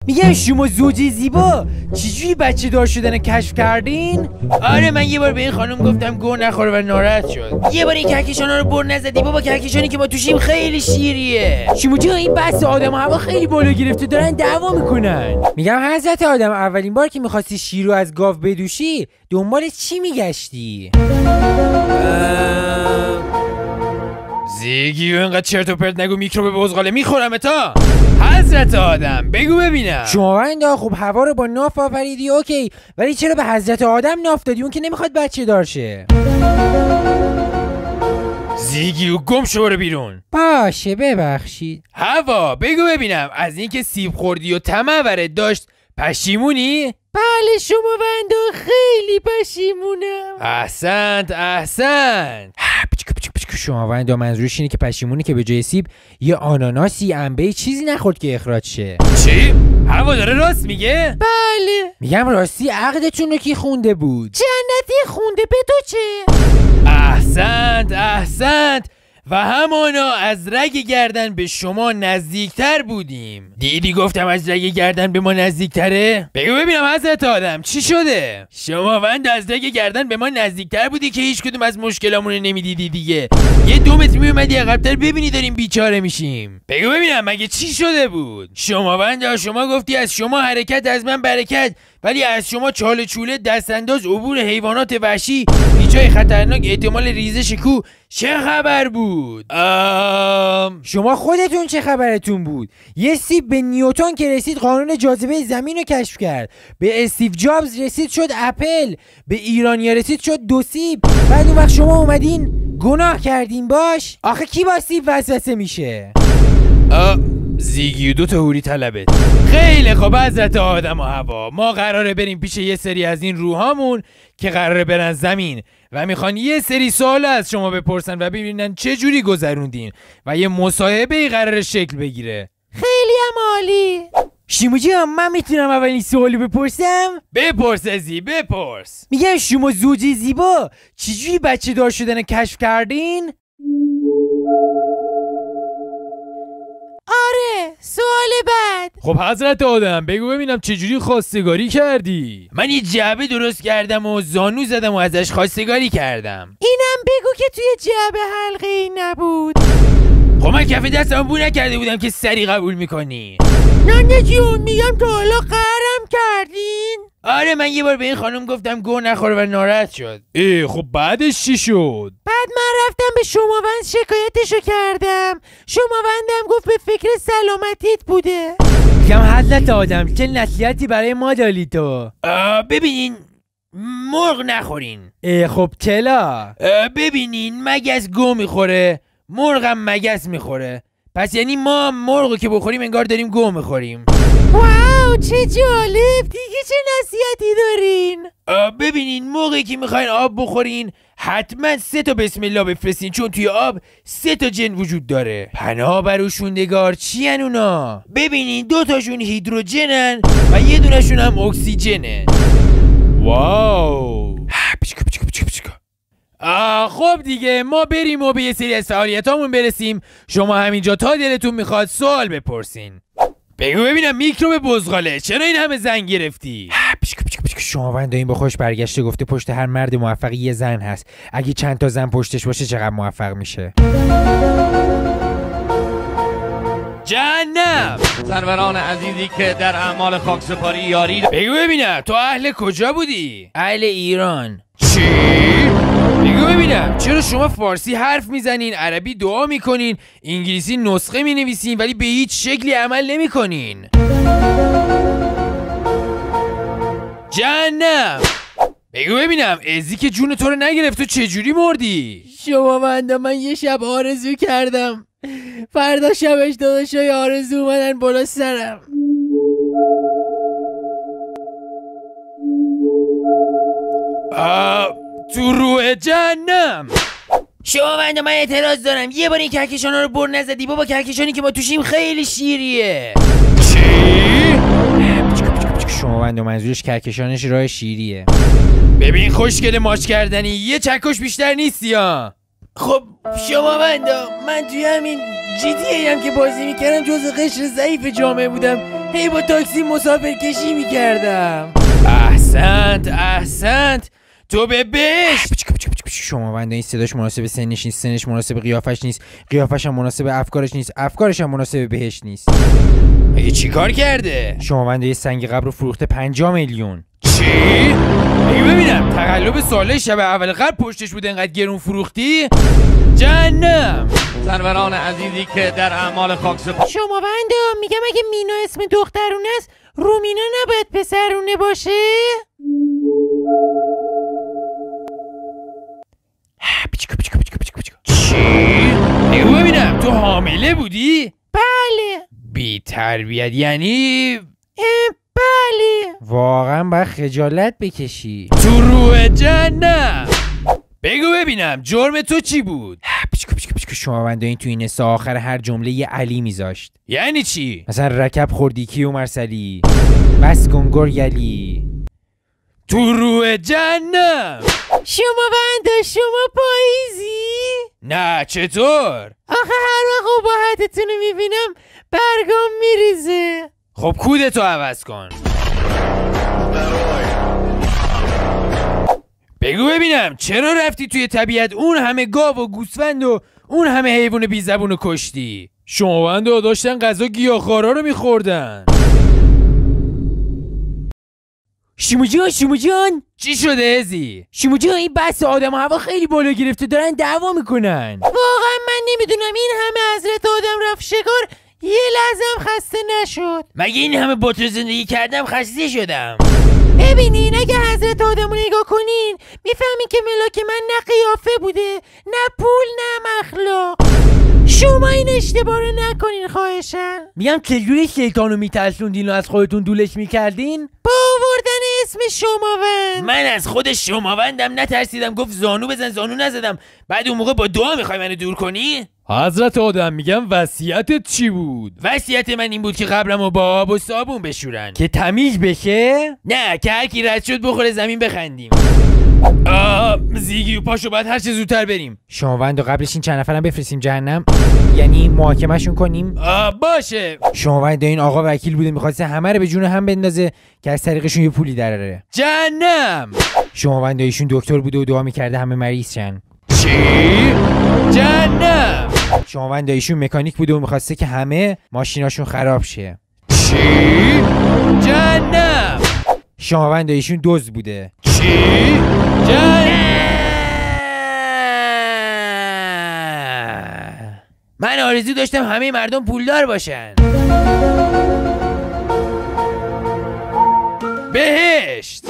میگم شما زوج زیبا چجوری بچه دار شدن کشف کردین؟ آره من یه بار به این خانم گفتم گو نخوره و ناراحت شد. یه بار این کهکشانا رو بر نزدی بابا، کهکشانی که ما توشیم خیلی شیریه. شما جا این بحث آدم و هوا خیلی بالا گرفته، دارن دعوا میکنن. میگم حضرت آدم اولین بار که میخواستی شیر رو از گاو بدوشی دنبال چی میگشتی؟ زیگی اینقدر چرت و پرت نگو، میکروب بزغاله میخورم تا. حضرت آدم بگو ببینم. شماوندا خب هوا رو با ناف آفریدی اوکی، ولی چرا به حضرت آدم ناف دادی؟ اون که نمیخواد بچه دار شه. زیگیو گم شو برو بیرون. باشه ببخشید. هوا بگو ببینم، از اینکه سیب خوردی و طمع ورد داشت پشیمونی؟ بله شماوندا خیلی پشیمونم. احسنت. شماوندا منظورش اینه که پشیمونی که به جای سیب یه آناناسی انبه چیزی نخورد که اخراج شه. چی؟ هوا داره راست میگه؟ بله. میگم راستی عقدتون رو کی خونده بود؟ جنتی خونده، به تو چه؟ احسنت و همانا از رگ گردن به شما نزدیکتر بودیم. دیدی گفتم از رگ گردن به ما نزدیکتره؟ بگو ببینم حضرت آدم چی شده؟ شماوند از رگ گردن به ما نزدیکتر بودی که هیچ کدوم از مشکلامونو نمیدیدی دیگه. یه 2 متر میومدی عقب‌تر ببینی داریم بیچاره میشیم. بگو ببینم مگه چی شده بود؟ شماوند شما گفتی از شما حرکت از من برکت، ولی از شما چاله چوله دستانداز عبور حیوانات وحشی بیجای خطرناک احتمال ریزش کوه چه خبر بود؟ شما خودتون چه خبرتون بود؟ یه سیب به نیوتن که رسید قانون جاذبه زمین رو کشف کرد، به استیو جابز رسید شد اپل، به ایرانیا رسید شد 2 سیب. بعد اون وقت شما اومدین گناه کردین باش؟ آخه کی با سیب وسوسه میشه؟ زیگی 2 تا حوری طلبت. خیلی خوب حضرت آدم و هوا، ما قراره بریم پیش یه سری از این روحامون که قراره برن زمین و میخوان یه سری سوال از شما بپرسن و ببینن چه جوری گذروندین و یه مصاحبه قراره شکل بگیره. خیلی هم عالی. شیمو جان من میتونم اولین سوالی بپرسم؟ بپرس ازی بپرس. میگم شما زوج زیبا چجوری بچه دار شدن کشف کردین؟ آره سوال بعد. خب حضرت آدم بگو ببینم چجوری خواستگاری کردی؟ من یه جعبه درست کردم و زانو زدم و ازش خواستگاری کردم. اینم بگو که توی جعبه حلقه ای نبود. خب من کف دستم بو نکرده بودم که سری قبول میکنی. نه جون میگم تا حالا قهرم کردین؟ آره من یه بار به این خانم گفتم گو نخوره و ناراحت شد. خب بعدش چی شد؟ بعد من رفتم به شماوند شکایتشو کردم. شماوندم گفت به فکر سلامتیت بوده. میگم حضرت آدم چه نصیحتی برای ما داری تو؟ ببینین مرغ نخورین. خب چلا؟ ببینین مگس گو میخوره، مرغم مگس میخوره، پس یعنی ما مرغو که بخوریم انگار داریم گو میخوریم. واو چه جالب، دیگه چه نصیحتی دارین؟ ببینین موقعی که میخواین آب بخورین حتما 3 تا بسم الله بفرستین، چون توی آب 3 تا جن وجود داره. پناه بر اوشوندگار چی ان اونا؟ ببینین 2 تاشون هیدروژنن و یه دونشون هم اکسیژنه. واو. خب دیگه ما بریم و به یه سری از فعالیتامون برسیم. شما همینجا تا دلتون میخواد سوال بپرسین. بگو ببینم میکروب بزغاله چرا این همه زن گرفتی؟ شماوند این با خوش برگشته گفته پشت هر مرد موفقی یه زن هست. اگه چند تا زن پشتش باشه چقدر موفق میشه؟ جهنم. سروران عزیزی که در اعمال خاکسپاری یاری. بگو ببینم تو اهل کجا بودی؟ اهل ایران. چی؟ بگو ببینم چرا شما فارسی حرف میزنین، عربی دعا میکنین، انگلیسی نسخه مینویسین ولی به هیچ شکلی عمل نمیکنین؟ جهنم. بگو ببینم ازی که جون تو رو نگرفت تو چجوری مردی؟ شماوندا من یه شب آرزو کردم، فردا شبش داداشای آرزو اومدن بالا سرم. تو روح جهنم. شماوندا من اعتراض دارم، یه بار این کهکشانا رو بر نزدی بابا، کهکشانی که ما توشیم خیلی شیریه. چی؟ شماوندا منظورش کهکشانش راه شیریه. ببین خوشگل ماچ کردنی یه چکش بیشتر نیستی ها. خب شماوندا من توی همین GTA هم که بازی میکردم جز قشر ضعیف جامعه بودم، هی با تاکسی مسافر کشی میکردم. احسنت تو به بهشت. شما بنده این صداش مناسب سنش نیست، سنش مناسب قیافش نیست، قیافش هم مناسب افکارش نیست، افکارش هم مناسب بهش نیست. مگه چی کار کرده؟ شما بنده یه سنگ قبر رو فروخته 5 میلیون. چی؟ بگو ببینم تقلب ساله شب اول قبل پشتش بود انقدر گرون فروختی؟ جهنم. سروران عزیزی که در اعمال خاکسپاری شما بنده میگم اگه مینا اسم دخترونه است، رومینا نباید پسرونه باشه؟ چی؟ بگو ببینم تو حامله بودی؟ بله. بی تربیت یعنی؟ بله. واقعا باید خجالت بکشی. تو روح جهنم. بگو ببینم جرم تو چی بود؟ شما بنده این تو این آخر هر جمله یه علی میذاشت. یعنی چی؟ مثلا رکب خوردی کیو مرسلی، بس کن گرگلی. تو روح جهنم. شما بنده شما پاییزی؟ نه چطور؟ آخه هر وقت اباحتتون رو میبینم برگام میریزه. خب کودتو عوض کن. بگو ببینم چرا رفتی توی طبیعت اون همه گاو و گوسفند و اون همه حیوان بی زبون رو کشتی؟ شما بنده داشتن غذا گیاهخوارا رو میخوردن. شیمو جان چی شده ازی؟ شیمو جان این بحث آدم و هوا خیلی بالا گرفته، دارن دعوا میکنن. واقعا من نمیدونم این همه حضرت آدم رفت شکار یه لحظه هم خسته نشد. مگه این همه با تو زندگی کردم خسته شدم؟ ببینین اگه حضرت آدم رو نگاه کنین میفهمین که ملاک من نه قیافه بوده، نه پول، نه اخلاق. شما این اشتباه رو نکنین خواهشن. میگم چجوری شیطانو میترسوندین و از خودتون دولش میکردین؟ با آوردن اسم شماوند. من از خود شماوندم نترسیدم، گفت زانو بزن، زانو نزدم. بعد اون موقع با دعا میخوای منو دور کنی؟ حضرت آدم میگم وصیتت چی بود؟ وصیت من این بود که قبرمو با آب و صابون بشورن که تمیز بشه؟ نه که هر کی رد شد بخوره زمین بخندیم. زیگی و پاشو باید هر چه زودتر بریم. شماوند و قبلش این چند نفرم بفرستیم جهنم، یعنی محاکمهشون کنیم. باشه. شماوند این آقا وکیل بوده میخواسته همه رو به جون هم بندازه که از طریقشون یه پولی دراره. جهنم. شماوند ایشون دکتر بوده و دعا میکرده همه مریض شن. چی؟ جهنم. شماوند ایشون مکانیک بوده و میخواسته که همه ماشیناشون خراب شه. چی؟ جهنم. شماوند ایشون دزد بوده. چی؟ جهنم. من آرزو داشتم همه مردم پولدار باشن. بهشت.